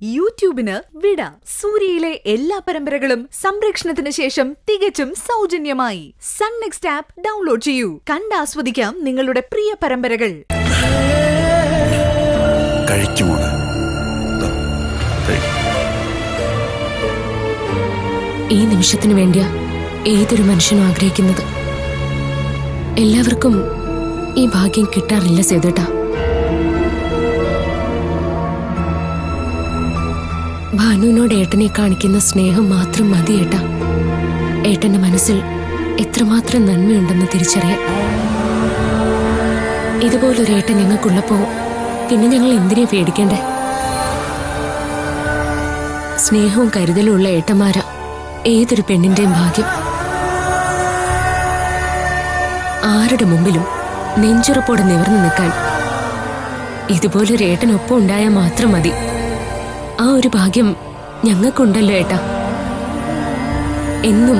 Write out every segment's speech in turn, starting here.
യൂട്യൂബിന് വിട. സൂര്യയിലെ എല്ലാ പരമ്പരകളും സംരക്ഷണത്തിന് ശേഷം തികച്ചും സൗജന്യമായി സൺ നെക്സ്റ്റ് ആപ്പ് ഡൗൺലോഡ് ചെയ്യൂ. കണ്ടാസ്വദിക്കാം നിങ്ങളുടെ പ്രിയ പരമ്പരകൾ. ഈ നിമിഷത്തിന് വേണ്ടിയാ ഏതൊരു മനുഷ്യനും ആഗ്രഹിക്കുന്നത്. എല്ലാവർക്കും ഈ ഭാഗ്യം കിട്ടാറില്ല സേതുട്ടാ. ഭാനുവിനോട് ഏട്ടനെ കാണിക്കുന്ന സ്നേഹം മാത്രം മതി ഏട്ടാ. ഏട്ടന്റെ മനസ്സിൽ എത്രമാത്രം നന്മയുണ്ടെന്ന് തിരിച്ചറിയാൻ. ഇതുപോലൊരു ഏട്ടൻ ഞങ്ങൾക്കുള്ളപ്പോ പിന്നെ ഞങ്ങൾ എന്തിനെ പേടിക്കണ്ടേ? സ്നേഹവും കരുതലും ഉള്ള ഏട്ടന്മാരാ ഏതൊരു പെണ്ണിന്റെയും ഭാഗ്യം. ആരുടെ മുമ്പിലും നെഞ്ചുറപ്പോടെ നിവർന്നു നിൽക്കാൻ ഇതുപോലൊരു ഏട്ടനൊപ്പം ഉണ്ടായാൽ മാത്രം മതി. ആ ഒരു ഭാഗ്യം ഞങ്ങൾക്കുണ്ടല്ലോ ഏട്ടാ. എന്നും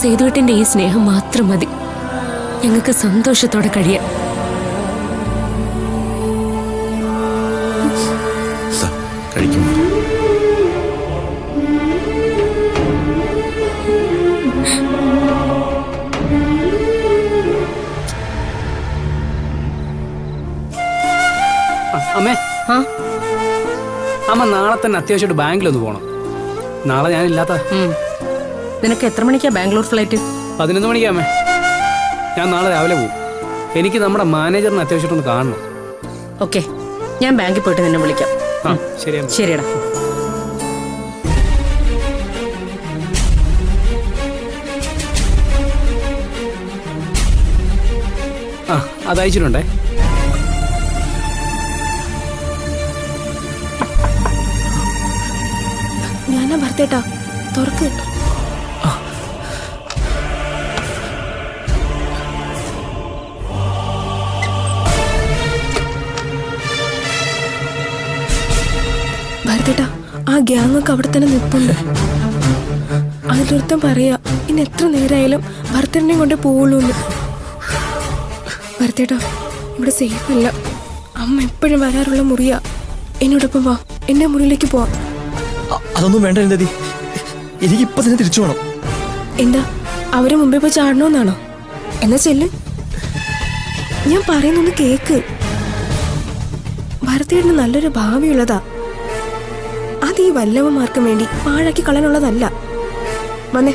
സേതുവേട്ടന്റെ ഈ സ്നേഹം മാത്രം മതി ഞങ്ങൾക്ക് സന്തോഷത്തോടെ കഴിയാൻ. അമ്മേ, അമ്മ നാളെ തന്നെ അത്യാവശ്യമായിട്ട് ബാങ്കിലൊന്ന് പോകണം. നാളെ ഞാനില്ലാത്ത. നിനക്ക് എത്ര മണിക്കാ ബാംഗ്ലൂർ ഫ്ലൈറ്റ്? 11 മണിക്കാ അമ്മേ. ഞാൻ നാളെ രാവിലെ പോകും. എനിക്ക് നമ്മുടെ മാനേജറിനെ അത്യാവശ്യമായിട്ടൊന്ന് കാണണം. ഓക്കെ, ഞാൻ ബാങ്കിൽ പോയിട്ട് നിന്നെ വിളിക്കാം. ശരിയടാ. അത് അയച്ചിട്ടുണ്ടേ. ഞാനാ ഭർത്തേട്ടാ, തുറക്ക്. ഭർത്തേട്ടാ, ആ ഗ്യാങ്ങൊക്കെ അവിടെ തന്നെ നിൽപ്പുണ്ട്. അതിലൊരുത്തം പറയാ ഇനി എത്ര നേരമായാലും ഭർത്തേട്ടനെ കൊണ്ടേ പോവുള്ളൂ. ഭർത്തേട്ടാ, ഇവിടെ സേഫ് അല്ല. അമ്മ എപ്പോഴും വരാറുള്ള മുറിയാ. എന്നോടൊപ്പം വാ, എന്റെ മുറിയിലേക്ക് പോവാം. അതൊന്നും വേണ്ട എന്തതി, എനിക്കിപ്പോ തന്നെ തിരിച്ചു പോകണം. എന്താ അവരെ മുമ്പേ പോയി ചാടണമെന്നാണോ? എന്നാ ചെല്ല്, ഞാൻ പറയുന്നൊന്ന് കേക്ക്. ഭരതേട്ടന് നല്ലൊരു ഭാവിയുള്ളതാ. അത് ഈ വല്ലവന്മാർക്കും വേണ്ടി പാഴാക്കി കളയാനുള്ളതല്ല. വന്നേ,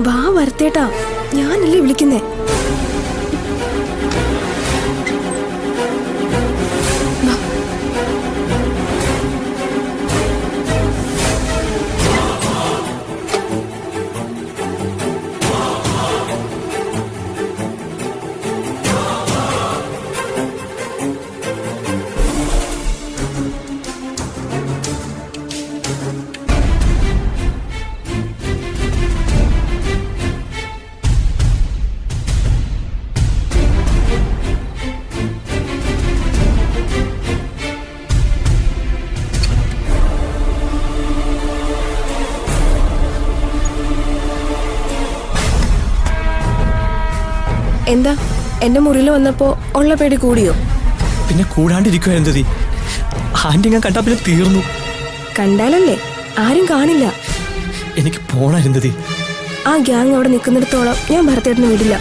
വാ ഭരതേട്ടാ, ഞാനല്ലേ വിളിക്കുന്നേ. എന്താ എന്റെ മുറിയിൽ വന്നപ്പോ ഉള്ള പേടി കൂടിയോ? പിന്നെ കൂടാണ്ടിരിക്കുക എന്തതി, ആന്റി ഞാൻ കണ്ടാ പിന്നെ തീർന്നു. കണ്ടാലല്ലേ, ആരും കാണില്ല. എനിക്ക് പോണായിരുന്നതി. ആ ഗ്യാങ് അവിടെ നിൽക്കുന്നിടത്തോളം ഞാൻ ഭരതേട്ടന് വിടില്ല.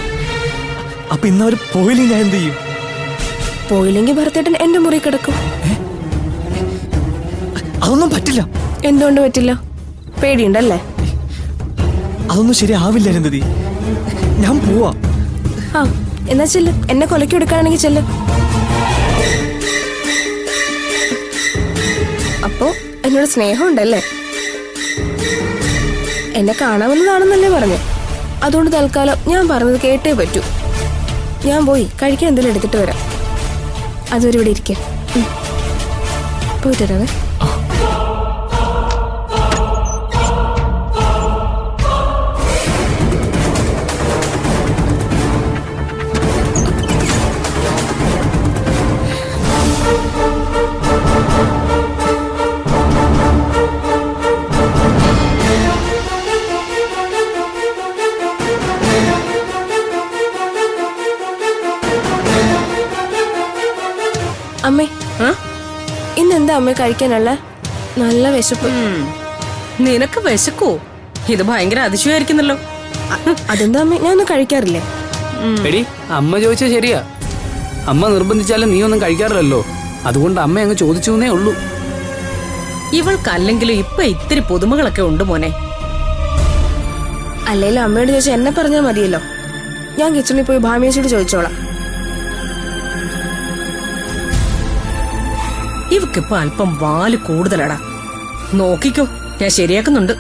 അപ്പൊ ഇന്ന് അവര് പോയില്ലെങ്കിൽ ഞാൻ എന്ത് ചെയ്യും? പോയില്ലെങ്കിൽ ഭരതേട്ടൻ എന്റെ മുറി കിടക്കും. അതൊന്നും പറ്റില്ല. എന്തുകൊണ്ട് പറ്റില്ല? പേടിയുണ്ടല്ലേ? അതൊന്നും ശരിയാവില്ല എന്തതി, ഞാൻ പോവാ. ആ എന്നാ ചെല്ല്, എന്നെ കൊലയ്ക്ക് എടുക്കാണെങ്കിൽ ചെല്ല്. അപ്പോ എന്നോട് സ്നേഹമുണ്ടല്ലേ? എന്നെ കാണാമെന്നതാണെന്നല്ലേ പറഞ്ഞു. അതുകൊണ്ട് തൽക്കാലം ഞാൻ പറഞ്ഞത് കേട്ടേ പറ്റൂ. ഞാൻ പോയി കഴിക്കാൻ എന്തെങ്കിലും എടുത്തിട്ട് വരാം. അതുവരെ ഇവിടെ ഇരിക്കേ. പോയിട്ട് വരാവേ. അമ്മേ, ഇന്നെന്താ അമ്മ കഴിക്കാനല്ല നല്ല വിശപ്പ്. നിനക്ക് വിശക്കോ? ഇത് ഭയങ്കര അതിശയമായിരിക്കുന്നല്ലോ. അതെന്താ അമ്മ, ഞാൻ ഒന്നും കഴിക്കാറില്ലേ? എടി അമ്മ ചോദിച്ചാൽ ശരിയാ. അമ്മ നിർബന്ധിച്ചാലും നീ ഒന്നും കഴിക്കാറില്ലല്ലോ, അതുകൊണ്ട് അമ്മ അങ്ങ് ചോദിച്ചു എന്നേ ഉള്ളൂ. ഇവൾക്കല്ലെങ്കിലും ഇപ്പൊ ഇത്തിരി പുതുമകളൊക്കെ ഉണ്ട് മോനെ. അല്ലേലും അമ്മയോട് ചോദിച്ചാൽ എന്നെ പറഞ്ഞാൽ മതിയല്ലോ. ഞാൻ കിച്ചണിൽ പോയി ഭാമിയേച്ചിയോട് ചോദിച്ചോളാം. ഇവക്കിപ്പൊ അല്പം വാല് കൂടുതലടാ. നോക്കിക്കോ, ഞാൻ ശരിയാക്കുന്നുണ്ട്.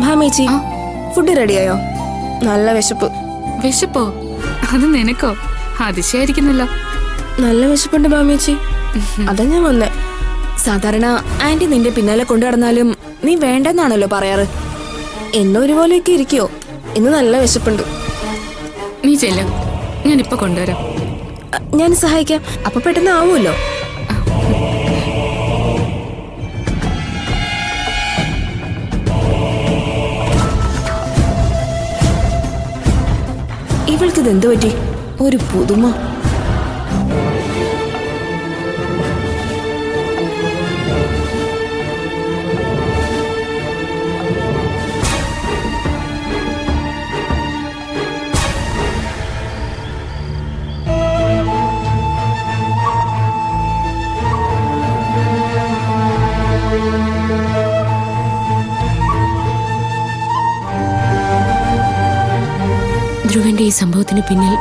ഭാമിയേച്ചി, ഫുഡ് റെഡിയായോ? നല്ല വിശപ്പ്. വിശപ്പോ? അത് നിനക്കോ? അതിശയായിരിക്കുന്നല്ലോ. നല്ല വിശപ്പുണ്ട് ഭാമിയേച്ചി, അതാ ഞാൻ വന്നേ. സാധാരണ ആന്റി നിന്റെ പിന്നാലെ കൊണ്ടു നടന്നാലും നീ വേണ്ടെന്നാണല്ലോ പറയാറ്. എന്നോ ഒരുപോലെയൊക്കെ ഇരിക്കോ? ഇന്ന് നല്ല വിശപ്പുണ്ട്. നീ ചെല്ല, ഞാനിപ്പൊ കൊണ്ടുവരാം. ഞാൻ സഹായിക്കാം, അപ്പൊ പെട്ടെന്ന് ആവുമല്ലോ. ഇവൾക്കിത് എന്തു പറ്റി? ഒരു പുതുമ. ധ്രുവന്റെ ഈ സംഭവത്തിന് പിന്നിൽ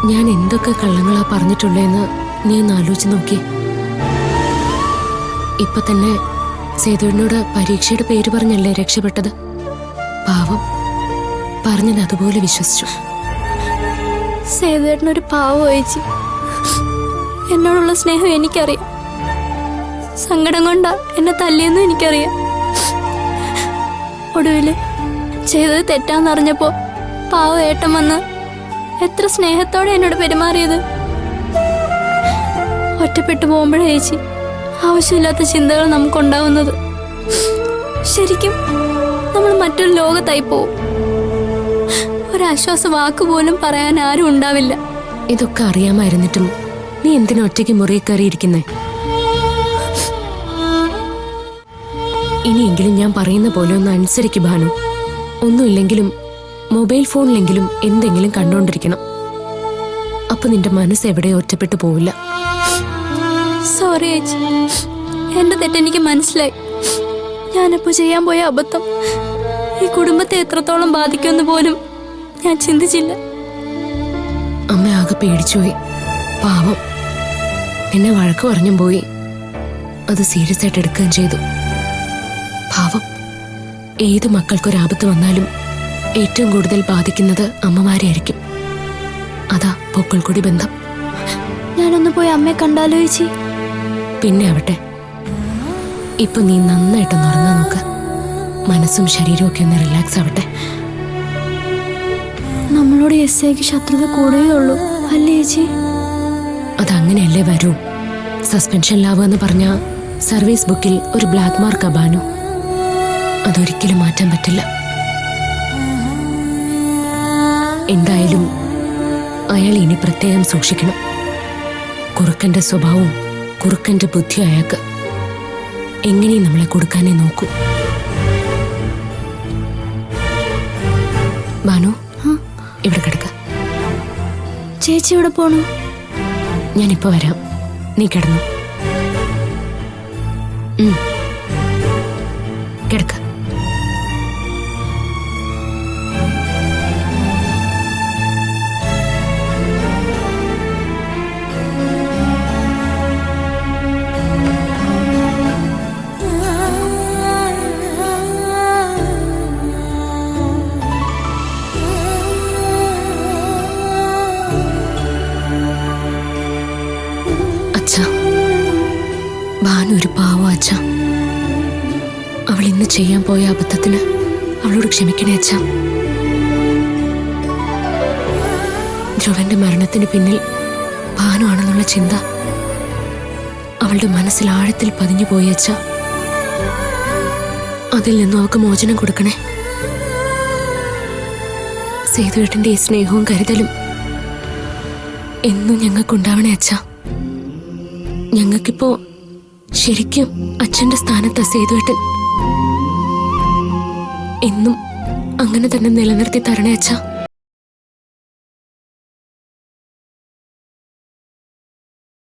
ഞാൻ എന്തൊക്കെ കള്ളങ്ങളാ പറഞ്ഞിട്ടുള്ളതെന്ന് നീ ഒന്ന് ആലോചിച്ച് നോക്കി. ഇപ്പൊ തന്നെ സേതുവിനോട് പരീക്ഷയുടെ പേര് പറഞ്ഞല്ലേ രക്ഷപ്പെട്ടത്. പാവം, പറഞ്ഞത് അതുപോലെ വിശ്വസിച്ചു. സേതുവേട്ടനൊരു പാവം ചേച്ചി. എന്നോടുള്ള സ്നേഹം എനിക്കറിയാം. സങ്കടം കൊണ്ടാ എന്നെ തല്ലിയെന്നും എനിക്കറിയാം. ഒടുവില് ചെയ്തത് തെറ്റാന്നറിഞ്ഞപ്പോ പാവ ഏട്ടൻ വന്ന് എത്ര സ്നേഹത്തോടെ എന്നോട് പെരുമാറിയത്. ഒറ്റപ്പെട്ടു പോകുമ്പോഴേ ചേച്ചി ആവശ്യമില്ലാത്ത ചിന്തകൾ നമുക്കുണ്ടാവുന്നത്. ശരിക്കും നമ്മൾ മറ്റൊരു ലോകത്തായി പോവും. ഒരാശ്വാസ വാക്ക് പോലും പറയാൻ ആരും ഉണ്ടാവില്ല. ഇതൊക്കെ അറിയാമായിരുന്നിട്ടും നീ എന്തിനാ ഒറ്റയ്ക്ക് മുറിയിൽ കയറിയിരിക്കുന്നേ? ഇനിയെങ്കിലും ഞാൻ പറയുന്ന പോലെ ഒന്ന് അനുസരിക്ക് ഭാനു. ഒന്നുമില്ലെങ്കിലും മൊബൈൽ ഫോണിലെങ്കിലും എന്തെങ്കിലും കണ്ടുകൊണ്ടിരിക്കണം. അപ്പൊ നിന്റെ മനസ്സ് എവിടെ ഒറ്റപ്പെട്ടു പോവില്ല. സോറി ചേച്ചി, എന്റെ തെറ്റെനിക്ക് മനസ്സിലായി. ഞാനപ്പോ ചെയ്യാൻ പോയ അബദ്ധം ഈ കുടുംബത്തെ എത്രത്തോളം ബാധിക്കുമെന്ന് പോലും ഞാൻ ചിന്തിച്ചില്ല. അമ്മ ആകെ പേടിച്ചുപോയി. പാവം, എന്നെ വഴക്ക് പറഞ്ഞും പോയി. അത് സീരിയസ് ആയിട്ട് എടുക്കുകയും ചെയ്തു. പാവം, ഏത് മക്കൾക്കൊരാപത്ത് വന്നാലും ഏറ്റവും കൂടുതൽ ബാധിക്കുന്നത് അമ്മമാരെ ആയിരിക്കും. അതാ പൊക്കിൾക്കൊടി ബന്ധം. ഞാനൊന്ന് പോയി അമ്മയെ കണ്ടാലോ ചേച്ചി? പിന്നെ ആവട്ടെ. ഇപ്പൊ നീ നന്നായിട്ടൊന്ന് ഉറങ്ങാൻ നോക്ക്. മനസ്സും ശരീരവും ഒക്കെ ഒന്ന് റിലാക്സ് ആവട്ടെ. നമ്മളോട് എസ്ഐക്ക് ശത്രുത കൂടേ ഉള്ളൂ അല്ലേ ചേച്ചി? അതങ്ങനെയല്ലേ വരൂ. സസ്പെൻഷനിലാവുക എന്ന് പറഞ്ഞ സർവീസ് ബുക്കിൽ ഒരു ബ്ലാക്ക് മാർക്കാ ബാനു. അതൊരിക്കലും മാറ്റാൻ പറ്റില്ല. എന്തായാലും അയാൾ ഇനി പ്രത്യേകം സൂക്ഷിക്കണം. കുറുക്കന്റെ സ്വഭാവവും കുറുക്കന്റെ ബുദ്ധി അയാൾക്ക് എങ്ങനെയും നമ്മളെ കൊടുക്കാനേ നോക്കൂ. ബാനു, ഇവിടെ കിടക്ക. ചേച്ചി എവിടെ പോണു? ഞാനിപ്പോ വരാം, നീ കിടന്നു. കിടക്ക. ഭാനു ഒരു പാവം അച്ഛ. അവൾ അവൾ ഇന്ന് ചെയ്യാൻ പോയ അബദ്ധത്തിന് അവളോട് ക്ഷമിക്കണേ അച്ഛാ. ധ്രുവന്റെ മരണത്തിന് പിന്നിൽ ഭാനു ആണെന്നുള്ള ചിന്ത അവളുടെ മനസ്സിൽ ആഴത്തിൽ പതിഞ്ഞു പോയി അച്ഛാ. അതിൽ നിന്നും അവൾക്ക് മോചനം കൊടുക്കണേ. സേതുവേട്ടന്റെ ഈ സ്നേഹവും കരുതലും എന്നും ഞങ്ങൾക്കുണ്ടാവണേ അച്ഛാ. ഞങ്ങൾക്കിപ്പോ ശരിക്കും അച്ഛന്റെ സ്ഥാനത്താ സേതുവേട്ടൻ. എന്നും അങ്ങനെ തന്നെ നിലനിർത്തി തരണേ അച്ഛാ.